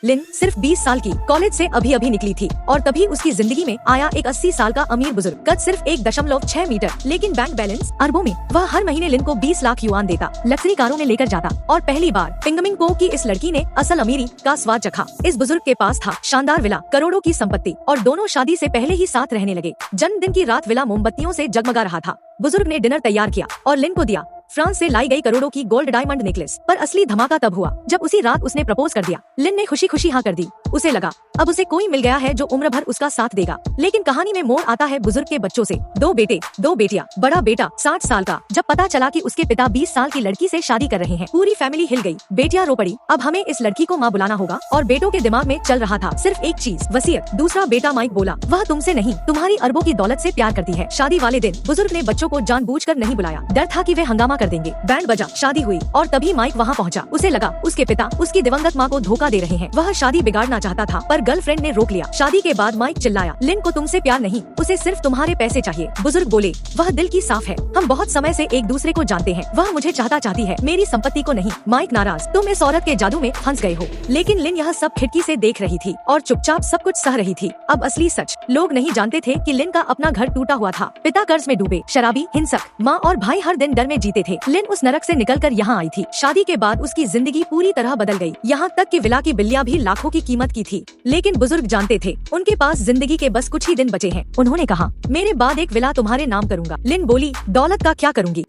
लिन सिर्फ 20 साल की कॉलेज से अभी अभी निकली थी और तभी उसकी जिंदगी में आया एक 80 साल का अमीर बुजुर्ग। कद सिर्फ 1.6 मीटर, लेकिन बैंक बैलेंस अरबों में। वह हर महीने लिन को 20 लाख युआन देता, लग्जरी कारों में लेकर जाता और पहली बार पिंगमिंग को की इस लड़की ने असल अमीरी का स्वाद चखा। इस बुजुर्ग के पास था शानदार विला, करोड़ों की संपत्ति और दोनों शादी से पहले ही साथ रहने लगे। जन्मदिन की रात विला मोमबत्तियों से जगमगा रहा था। बुजुर्ग ने डिनर तैयार किया और लिन को दिया फ्रांस से लाई गई करोड़ों की गोल्ड डायमंड नेकलेस। पर असली धमाका तब हुआ जब उसी रात उसने प्रपोज कर दिया। लिन ने खुशी खुशी हाँ कर दी। उसे लगा अब उसे कोई मिल गया है जो उम्र भर उसका साथ देगा। लेकिन कहानी में मोड़ आता है बुजुर्ग के बच्चों से। 2 बेटे 2 बेटियां। बड़ा बेटा 60 साल का जब पता चला कि उसके पिता 20 साल की लड़की से शादी कर रहे हैं, पूरी फैमिली हिल गई। बेटियां रो पड़ी, अब हमें इस लड़की को माँ बुलाना होगा। और बेटों के दिमाग में चल रहा था सिर्फ एक चीज, वसीयत। दूसरा बेटा माइक बोला, वह तुमसे नहीं तुम्हारी अरबों की दौलत से प्यार करती है। शादी वाले दिन बुजुर्ग ने बच्चों को जानबूझकर नहीं बुलाया। डर था कि वे हंगामा कर देंगे। बैंड बजा, शादी हुई और तभी माइक वहाँ पहुँचा। उसे लगा उसके पिता उसकी दिवंगत माँ को धोखा दे रहे हैं। वह शादी बिगाड़ना चाहता था पर गर्लफ्रेंड ने रोक लिया। शादी के बाद माइक चिल्लाया, लिन को तुमसे प्यार नहीं, उसे सिर्फ तुम्हारे पैसे चाहिए। बुजुर्ग बोले, वह दिल की साफ है, हम बहुत समय से एक दूसरे को जानते हैं। वह मुझे चाहती है, मेरी संपत्ति को नहीं। माइक नाराज, तुम इस औरत के जादू में फंस गए हो। लेकिन लिन यह सब खिड़की से देख रही थी और चुपचाप सब कुछ सह रही थी। अब असली सच, लोग नहीं जानते थे कि लिन का अपना घर टूटा हुआ था। पिता कर्ज में डूबे, शराबी, हिंसक, माँ और भाई हर दिन डर में जीते थे। लिन उस नरक से निकलकर यहाँ आई थी। शादी के बाद उसकी जिंदगी पूरी तरह बदल गई। यहाँ तक कि विला की बिल्लियाँ भी लाखों की कीमत की थी। लेकिन बुजुर्ग जानते थे उनके पास जिंदगी के बस कुछ ही दिन बचे हैं। उन्होंने कहा, मेरे बाद एक विला तुम्हारे नाम करूंगा। लिन बोली, दौलत का क्या करूंगी?